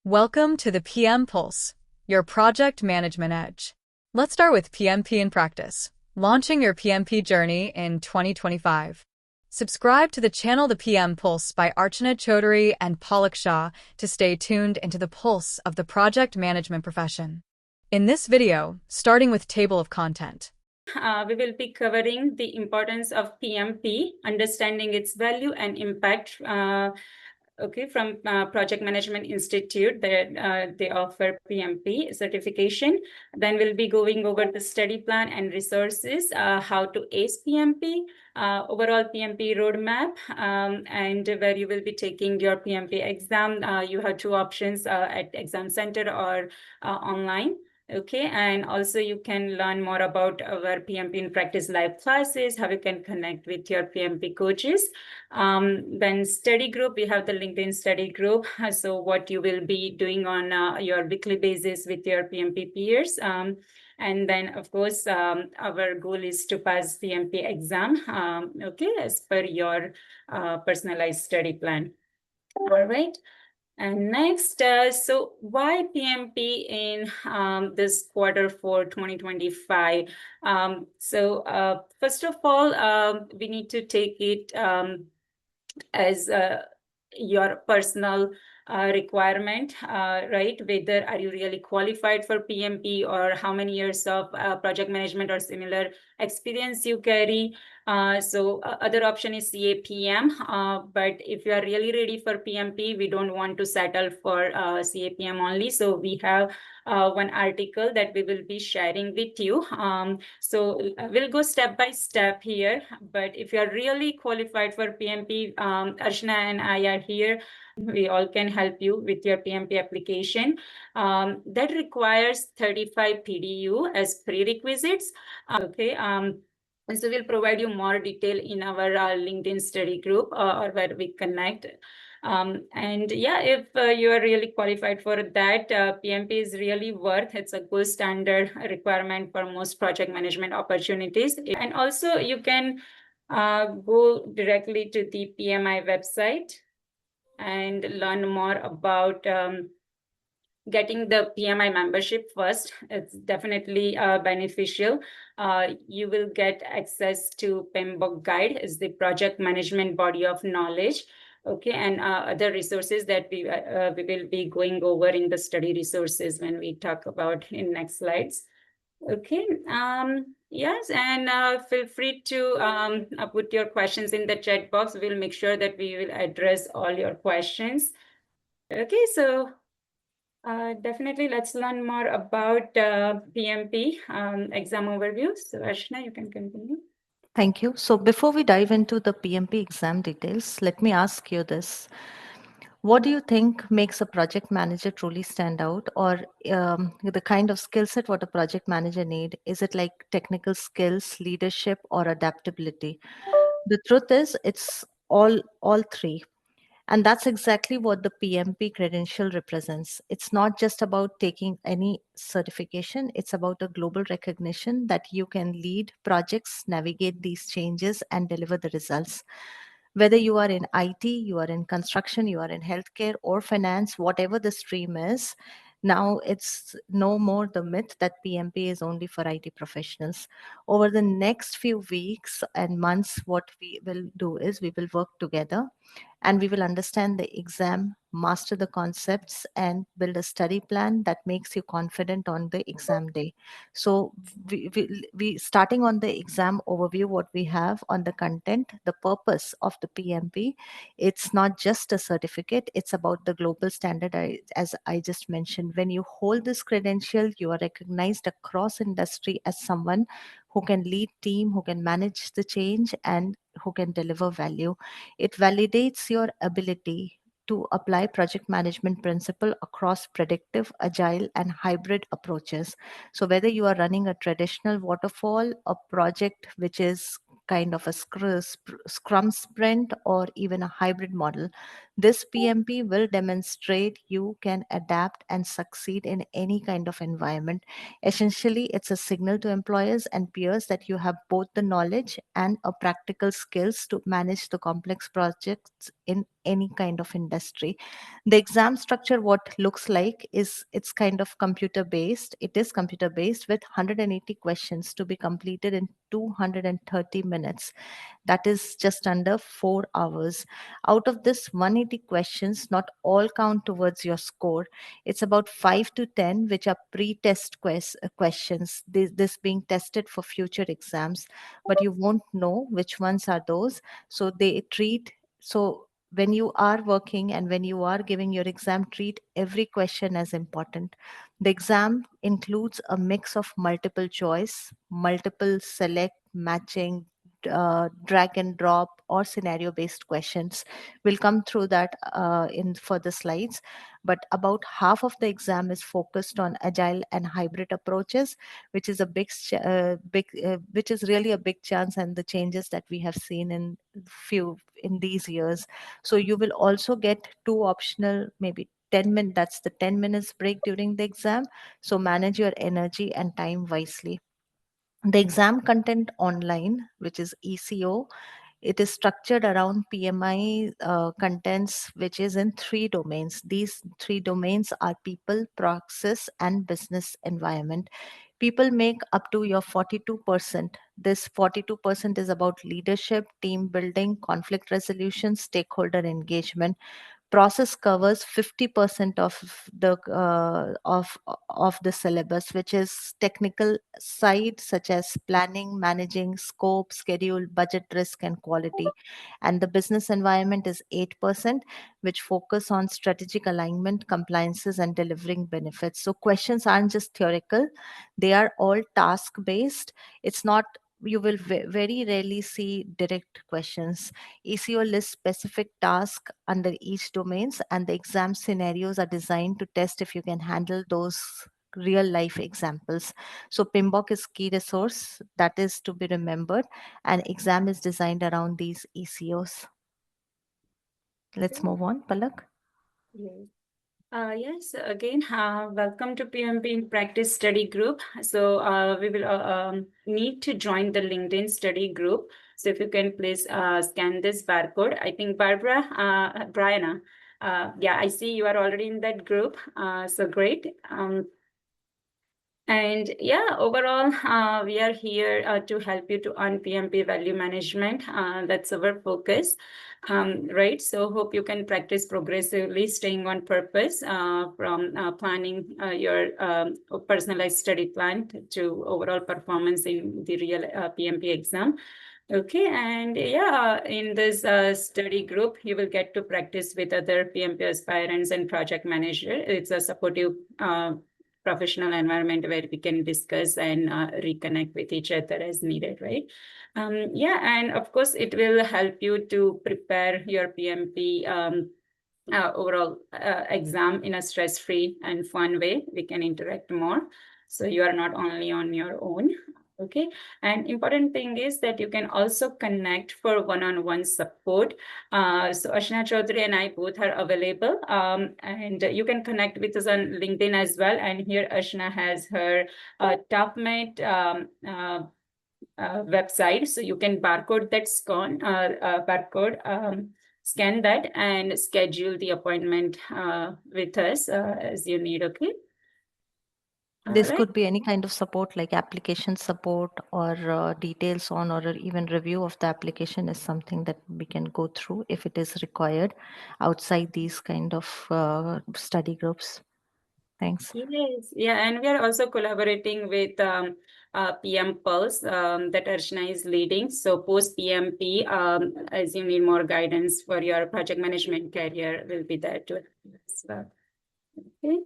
Welcome to the PM Pulse, your project management edge. Let's start with PMP in practice, launching your PMP journey in 2025. Subscribe to the channel The PM Pulse by Archana, Choudhary, and Palak Shah to stay tuned into the pulse of the project management profession. In this video, starting with table of content, we will be covering the importance of PMP, understanding its value and impact. From Project Management Institute, that they offer PMP certification. Then we'll be going over the study plan and resources, how to ace PMP, overall PMP roadmap, and where you will be taking your PMP exam. You have two options at exam center or online. Okay, and also you can learn more about our PMP in practice live classes, how you can connect with your PMP coaches. Then study group, we have the LinkedIn study group. So what you will be doing on your weekly basis with your PMP peers. And then, of course, our goal is to pass PMP exam, as per your personalized study plan. All right. And next, so why PMP in this quarter for 2025? First of all, we need to take it as your personal requirement, right? Whether are you really qualified for PMP, or how many years of project management or similar experience you carry. Other option is CAPM, but if you are really ready for PMP, we don't want to settle for CAPM only. So we have one article that we will be sharing with you. We'll go step by step here, but if you are really qualified for PMP, Archana and I are here. We all can help you with your PMP application. That requires 35 PDU as prerequisites. And so we'll provide you more detail in our LinkedIn study group or where we connect. If you are really qualified for that, PMP is really it's a gold standard requirement for most project management opportunities. And also you can go directly to the PMI website and learn more about getting the PMI membership first. It's definitely beneficial. You will get access to PMBOK Guide, is the project management body of knowledge. Okay, and other resources that we will be going over in the study resources when we talk about in next slides. Okay, yes, and feel free to put your questions in the chat box. We'll make sure that we will address all your questions. Okay, so definitely let's learn more about PMP exam overview. So Archana, you can continue. Thank you. So before we dive into the PMP exam details, let me ask you this. What do you think makes a project manager truly stand out, or the kind of skill set what a project manager need? Is it like technical skills, leadership, or adaptability? The truth is, it's all three. And that's exactly what the PMP credential represents. It's not just about taking any certification, it's about a global recognition that you can lead projects, navigate these changes, and deliver the results. Whether you are in IT, you are in construction, you are in healthcare or finance, whatever the stream is, now it's no more the myth that PMP is only for IT professionals. Over the next few weeks and months, what we will do is we will work together and we will understand the exam, master the concepts, and build a study plan that makes you confident on the exam day. So we starting on the exam overview, what we have on the content, the purpose of the PMP, it's not just a certificate, it's about the global standard. As I just mentioned, when you hold this credential, you are recognized across industry as someone who can lead team, who can manage the change, and who can deliver value. It validates your ability to apply project management principle across predictive, agile, and hybrid approaches. So whether you are running a traditional waterfall, a project which is kind of a scrum sprint, or even a hybrid model, This PMP will demonstrate you can adapt and succeed in any kind of environment. Essentially, it's a signal to employers and peers that you have both the knowledge and a practical skills to manage the complex projects in any kind of industry. The exam structure, what looks like is it's kind of computer based. It is computer based with 180 questions to be completed in 230 minutes. That is just under 4 hours. Out of this 180 questions, not all count towards your score. It's about 5 to 10 which are pre-test questions, this being tested for future exams, but you won't know which ones are those. So they treat, so when you are working and when you are giving your exam, treat every question as important. The exam includes a mix of multiple choice, multiple select, matching, drag and drop, or scenario based questions. We'll come through that in further slides. But about half of the exam is focused on agile and hybrid approaches, which is a which is really a big chance, and the changes that we have seen in these years. So you will also get two optional, maybe 10 minutes, that's the 10 minutes break during the exam. So manage your energy and time wisely. The exam content online, which is ECO, it is structured around PMI contents, which is in three domains. These three domains are people, process, and business environment. People make up to your 42%. This 42% is about leadership, team building, conflict resolution, stakeholder engagement. Process covers 50% of the syllabus, which is technical side such as planning, managing, scope, schedule, budget, risk, and quality. And the business environment is 8%, which focus on strategic alignment, compliances, and delivering benefits. So questions aren't just theoretical, they are all task based. It's not, you will very rarely see direct questions. ECO lists specific tasks under each domains, and the exam scenarios are designed to test if you can handle those real life examples. So PMBOK is key resource that is to be remembered, and exam is designed around these ECOs. Let's move on, Palak. Yes. Yes, again, welcome to PMP in Practice Study Group. So we will need to join the LinkedIn study group. So if you can please scan this barcode. I think Barbara, Brianna, yeah, I see you are already in that group. So great. And yeah, overall, we are here to help you to earn PMP value management. That's our focus, right? So hope you can practice progressively, staying on purpose from planning your personalized study plan to overall performance in the real PMP exam. Okay, and yeah, in this study group, you will get to practice with other PMP aspirants and project manager. It's a supportive professional environment where we can discuss and reconnect with each other as needed, right? Yeah, and of course, it will help you to prepare your PMP overall exam in a stress-free and fun way. We can interact more. So you are not only on your own. Okay, and important thing is that you can also connect for one-on-one support. So Archana Choudhary and I both are available, and you can connect with us on LinkedIn as well. And here Archana has her TopMate website, so you can barcode that scan that and schedule the appointment with us as you need. Okay. This Right. could be any kind of support like application support or details on or even review of the application is something that we can go through if it is required outside these kind of study groups. Thanks. Yes, yeah, and we are also collaborating with PM Pulse that Archana is leading. So post PMP, as you need more guidance for your project management career, will be there too as well. Okay.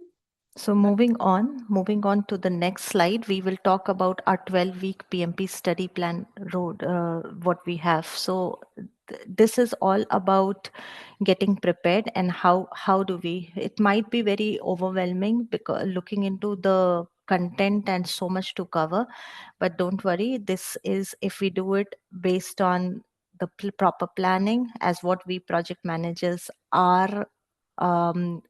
So moving on to the next slide, we will talk about our 12-week PMP study plan road, what we have. So this is all about getting prepared and how do we, it might be very overwhelming because looking into the content and so much to cover, but don't worry, this is, if we do it based on the proper planning, as what we project managers are um,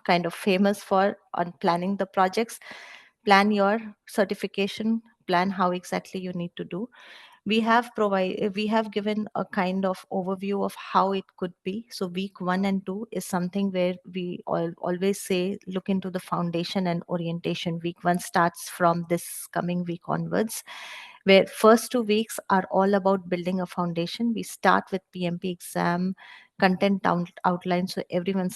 kind of famous for on planning the projects. Plan your certification, plan how exactly you need to do. We have given a kind of overview of how it could be. So week 1 and 2 is something where we always say look into the foundation and orientation. Week 1 starts from this coming week onwards, where first 2 weeks are all about building a foundation. We start with PMP exam content outline, so everyone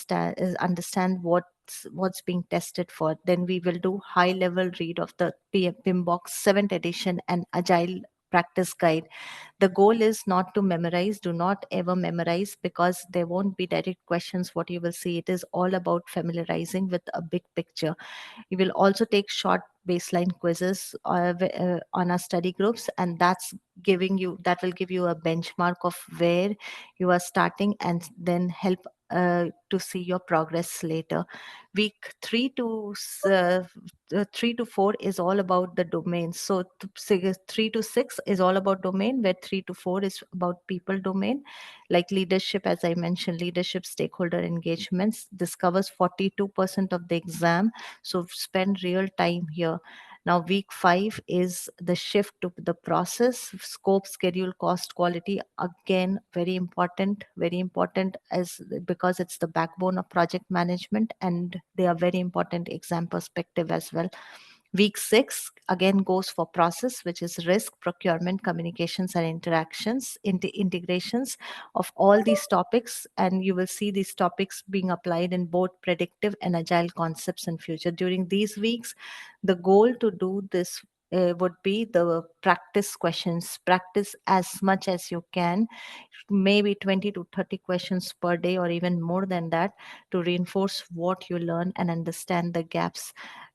understand what's being tested for. Then we will do high level read of the PIMBOK 7th edition and agile practice guide. The goal is not to memorize. Do not ever memorize, because there won't be direct questions. What you will see, it is all about familiarizing with a big picture. We will also take short baseline quizzes on our study groups, and that will give you a benchmark of where you are starting, and then help to see your progress later. Week 3 to 4 is all about the domain. So 3 to 6 is all about domain, where 3 to 4 is about people domain, like leadership. As I mentioned, leadership stakeholder engagements. This covers 42% of the exam, so spend real time here. Now week 5 is the shift to the process, scope, schedule, cost, quality. Again, very important, as because it's the backbone of project management, and they are very important exam perspective as well. Week 6 again goes for process, which is risk, procurement, communications, and interactions, integrations of all these topics. And you will see these topics being applied in both predictive and agile concepts in future. During these weeks, the goal to do this would be the practice questions. Practice as much as you can, maybe 20 to 30 questions per day, or even more than that, to reinforce what you learn and understand the gaps.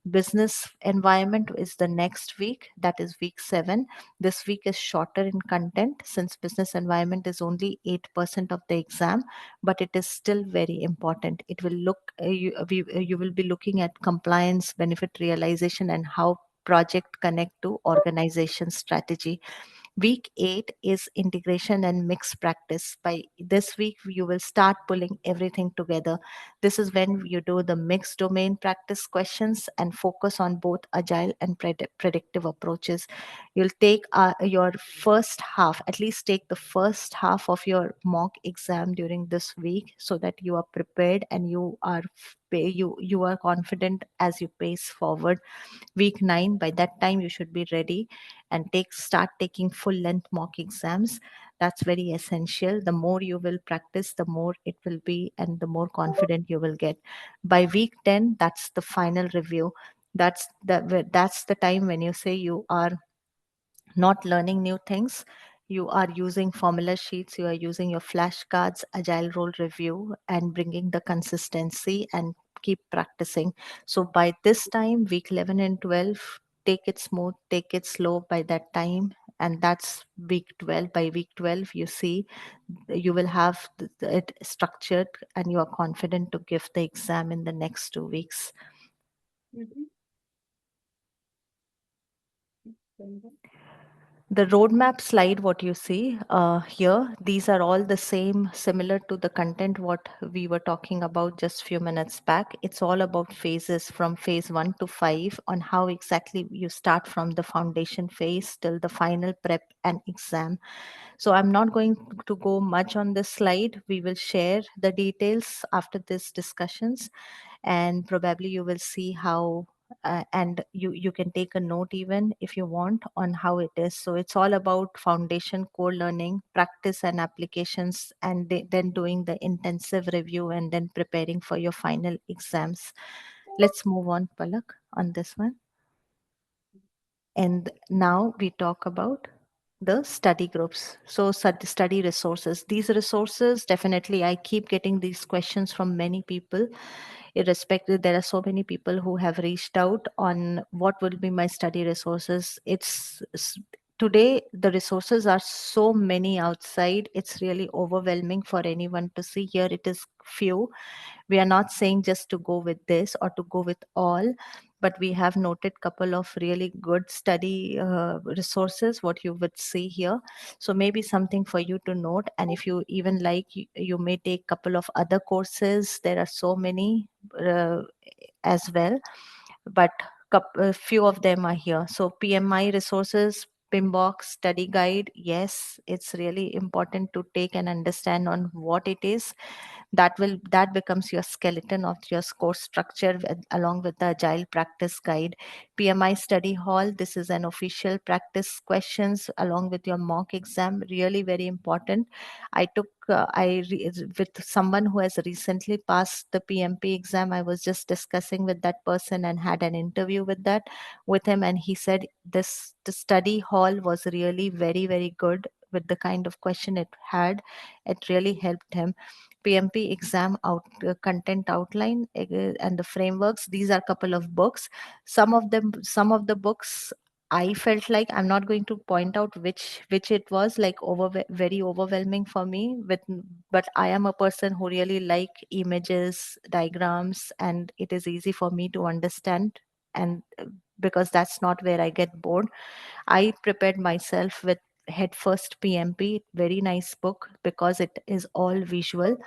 Business environment is the next week, that is week 7. This week is shorter in content, since business environment is only 8% of the exam, but it is still very important. It will you will be looking at compliance, benefit realization, and how project connect to organization strategy. Week 8 is integration and mixed practice. By this week, you will start pulling everything together. This is when you do the mixed domain practice questions and focus on both agile and predictive approaches. You'll take your first half, at least take the first half of your mock exam during this week, so that you are prepared and you are confident as you pace forward. Week 9, by that time you should be ready and start taking full length mock exams. That's very essential. The more you will practice, the more it will be, and the more confident you will get. By week 10, that's the final review. That's the time when you say you are not learning new things. You are using formula sheets, you are using your flashcards, agile role review, and bringing the consistency, and keep practicing. So by this time, week 11 and 12, take it smooth, take it slow by that time. And that's week 12. By week 12, you see, you will have it structured, and you are confident to give the exam in the next 2 weeks. The roadmap slide, what you see here, these are all the same, similar to the content what we were talking about just few minutes back. It's all about phases from phase 1 to 5, on how exactly you start from the foundation phase till the final prep and exam. So I'm not going to go much on this slide. We will share the details after this discussions, and probably you will see how and you can take a note even if you want on how it is. So it's all about foundation, core learning, practice and applications, and then doing the intensive review, and then preparing for your final exams. Let's move on, Palak, on this one. And now we talk about the study groups. So study resources. These resources, definitely, I keep getting these questions from many people. Irrespective, there are so many people who have reached out on what will be my study resources. Today, the resources are so many outside, it's really overwhelming for anyone to see. Here it is few. We are not saying just to go with this or to go with all. but we have noted couple of really good study resources, what you would see here. So maybe something for you to note. And if you even like, you may take couple of other courses. There are so many as well, but a few of them are here. So PMI resources, PIMBOK study guide. Yes, it's really important to take and understand on what it is. That becomes your skeleton of your course structure along with the agile practice guide. PMI study hall, this is an official practice questions along with your mock exam, really very important. I took with someone who has recently passed the PMP exam. I was just discussing with that person and had an interview with him, and he said the study hall was really very good with the kind of question it had. It really helped him. PMP exam content outline and the frameworks. These are a couple of books. Some of the books I felt like, I'm not going to point out which it was, like very overwhelming for me. But I am a person who really like images, diagrams, and it is easy for me to understand. And because that's not where I get bored, I prepared myself with Head First PMP, very nice book because it is all visual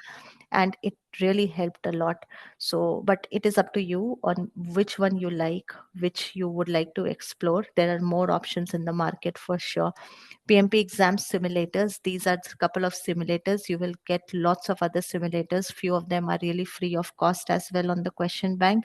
and it really helped a lot. So, but it is up to you on which one you like, which you would like to explore. There are more options in the market for sure. PMP exam simulators, these are a couple of simulators. You will get lots of other simulators. Few of them are really free of cost as well on the question bank.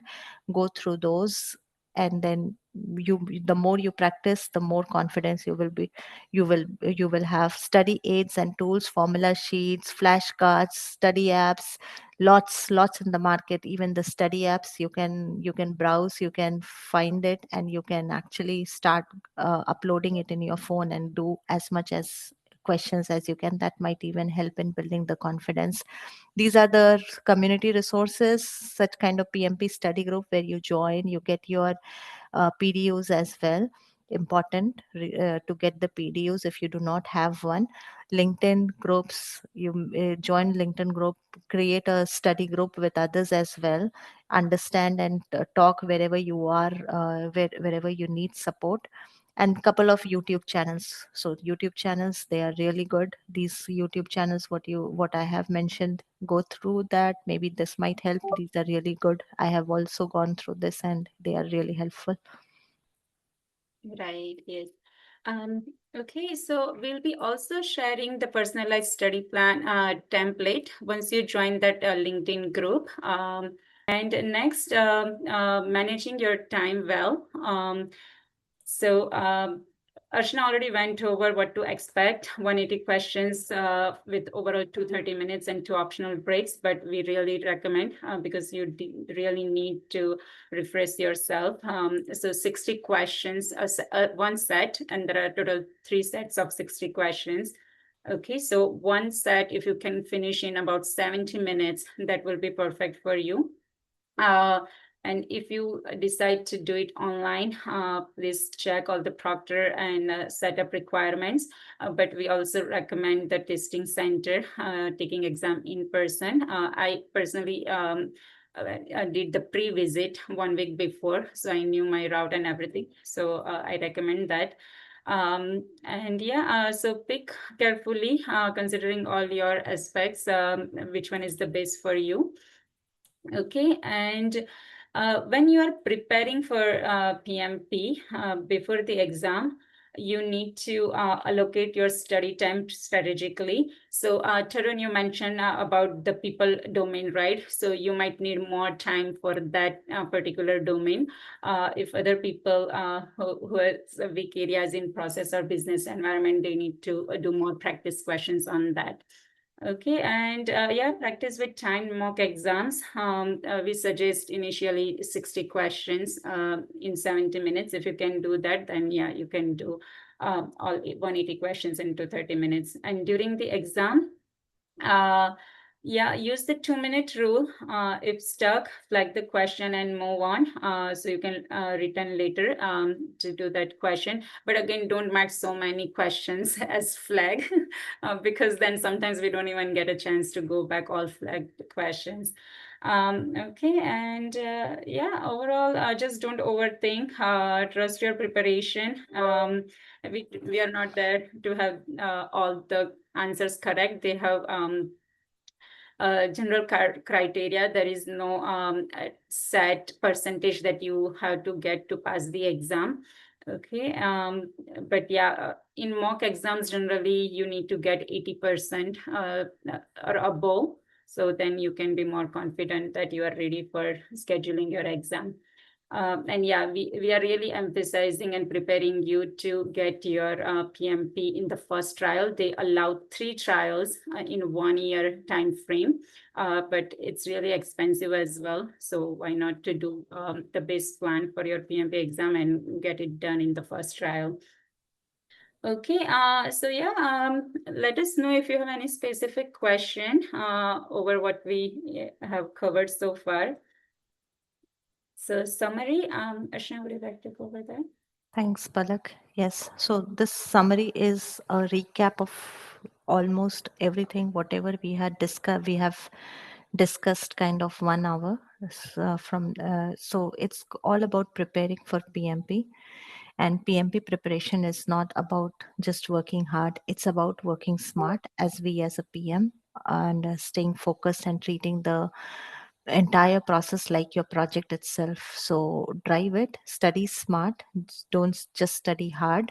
Go through those, and then the more you practice, the more confidence you will have. Study aids and tools, formula sheets, flashcards, study apps, lots in the market. Even the study apps, you can browse, you can find it, and you can actually start uploading it in your phone and do as much as questions as you can. That might even help in building the confidence. These are the community resources, such kind of PMP study group where you join, you get your PDUs as well. Important to get the PDUs if you do not have one. LinkedIn groups, you join LinkedIn group, create a study group with others as well. Understand and talk wherever you are, wherever you need support. And couple of YouTube channels. So YouTube channels, they are really good. These YouTube channels, what I have mentioned, go through that. Maybe this might help. These are really good. I have also gone through this and they are really helpful. Right, yes. Um, okay, so we'll be also sharing the personalized study plan template once you join that LinkedIn group. And next, managing your time well. Archana already went over what to expect, 180 questions with overall 230 minutes and 2 optional breaks, but we really recommend because you really need to refresh yourself. So 60 questions, one set, and there are total 3 sets of 60 questions. Okay, so one set, if you can finish in about 70 minutes, that will be perfect for you. And if you decide to do it online, please check all the proctor and setup requirements. But we also recommend the testing center, taking exam in person. I personally did the pre-visit 1 week before, so I knew my route and everything. So I recommend that. And yeah, so pick carefully, considering all your aspects, which one is the best for you. Okay, and when you are preparing for PMP before the exam, you need to allocate your study time strategically. So Tarun, you mentioned about the people domain, right? So you might need more time for that particular domain. If other people who have weak areas in process or business environment, they need to do more practice questions on that. Okay, and yeah, practice with timed mock exams. We suggest initially 60 questions in 70 minutes. If you can do that, then yeah, you can do all 180 questions into 30 minutes. And during the exam, yeah, use the 2-minute rule. If stuck, flag the question and move on. So you can return later to do that question. But again, don't mark so many questions as flag because then sometimes we don't even get a chance to go back all flagged questions. Okay, and yeah, overall, just don't overthink. Trust your preparation. We are not there to have all the answers correct. They have general criteria. There is no set percentage that you have to get to pass the exam. Okay, but yeah, in mock exams, generally you need to get 80% or above. So then you can be more confident that you are ready for scheduling your exam. And yeah, we are really emphasizing and preparing you to get your PMP in the first trial. They allow 3 trials in 1 year time frame, but it's really expensive as well. So why not to do the best plan for your PMP exam and get it done in the first trial? Okay, so yeah, let us know if you have any specific question over what we have covered so far. So summary, Archana, would you like to go over that? Thanks, Palak. Yes. So this summary is a recap of almost everything, whatever we had discussed. We have discussed kind of 1 hour from. So it's all about preparing for PMP, and PMP preparation is not about just working hard. It's about working smart as we as a PM, and staying focused and treating the entire process like your project itself. So drive it, study smart, don't just study hard.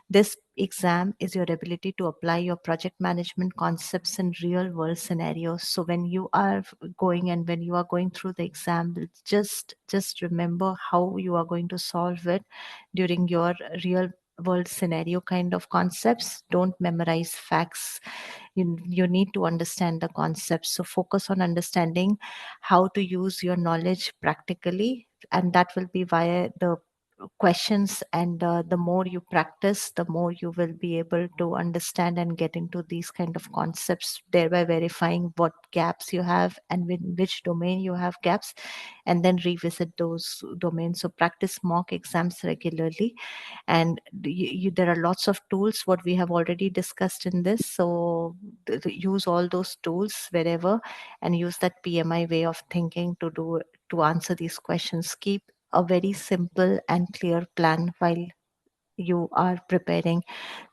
This exam is your ability to apply your project management concepts in real world scenarios. So when you are going and when you are going through the exam, just remember how you are going to solve it during your real world scenario kind of concepts. Don't memorize facts. You need to understand the concepts. So focus on understanding how to use your knowledge practically, and that will be via the questions. And the more you practice, the more you will be able to understand and get into these kind of concepts, thereby verifying what gaps you have and in which domain you have gaps, and then revisit those domains. So practice mock exams regularly. And there are lots of tools what we have already discussed in this. So use all those tools wherever, and use that PMI way of thinking to answer these questions. Keep a very simple and clear plan while you are preparing.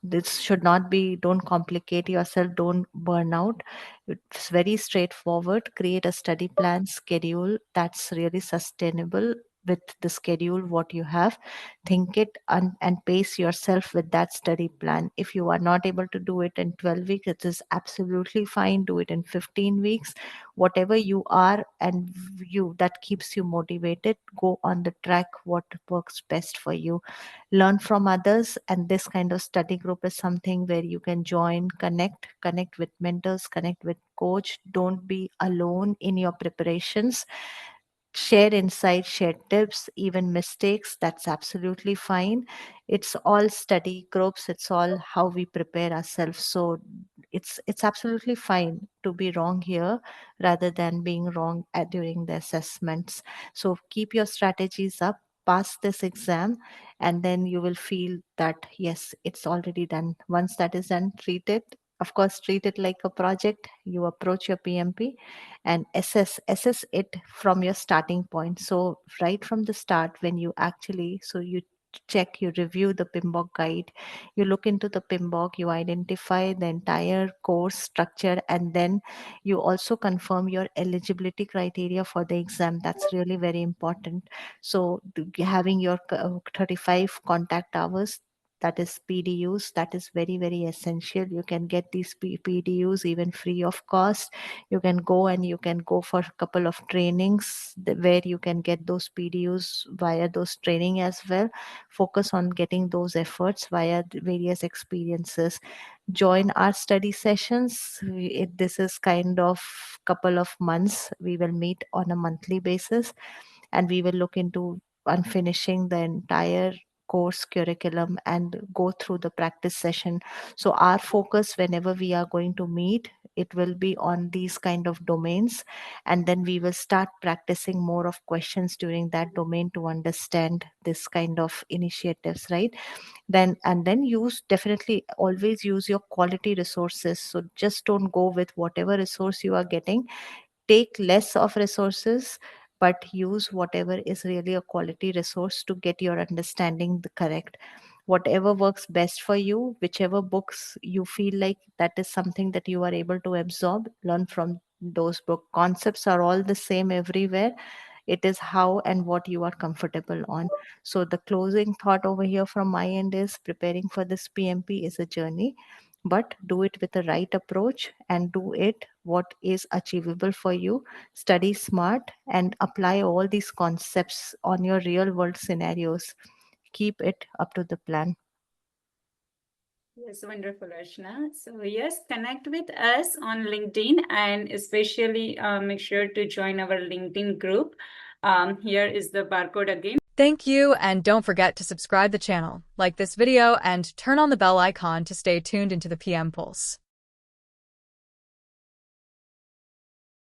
This should not be, don't complicate yourself, don't burn out. It's very straightforward. Create a study plan schedule that's really sustainable with the schedule what you have. Think it and pace yourself with that study plan. If you are not able to do it in 12 weeks, it is absolutely fine. Do it in 15 weeks. Whatever you are and you that keeps you motivated, go on the track what works best for you. Learn from others, and this kind of study group is something where you can join, connect with mentors, connect with coach. Don't be alone in your preparations. Share insights, share tips, even mistakes. That's absolutely fine. It's all study groups. It's all how we prepare ourselves. So it's absolutely fine to be wrong here rather than being wrong during the assessments. So keep your strategies up, pass this exam, and then you will feel that yes, it's already done. Once that is done, treat it, of course, treat it like a project. You approach your PMP and assess it from your starting point. So right from the start, when you actually, so you check, you review the PMBOK guide, you look into the PMBOK, you identify the entire course structure, and then you also confirm your eligibility criteria for the exam. That's really very important. So having your 35 contact hours, that is PDUs, that is very very essential. You can get these PDUs even free of cost. You can go and you can go for a couple of trainings where you can get those PDUs via those training as well. Focus on getting those efforts via the various experiences. Join our study sessions. This is kind of couple of months. We will meet on a monthly basis, and we will look into on finishing the entire course curriculum and go through the practice session. So our focus whenever we are going to meet, it will be on these kind of domains, and then we will start practicing more of questions during that domain to understand this kind of initiatives, right? Then use, definitely always use your quality resources. So just don't go with whatever resource you are getting. take less of resources, but use whatever is really a quality resource to get your understanding the correct. Whatever works best for you, whichever books you feel like that is something that you are able to absorb, learn from those book. Concepts are all the same everywhere. It is how and what you are comfortable on. So the closing thought over here from my end is preparing for this PMP is a journey, but do it with the right approach and do it what is achievable for you. Study smart and apply all these concepts on your real world scenarios. Keep it up to the plan. Yes, wonderful, Archana. So yes, connect with us on LinkedIn, and especially make sure to join our LinkedIn group. Here is the barcode again. Thank you, and don't forget to subscribe the channel, like this video, and turn on the bell icon to stay tuned into the PM Pulse.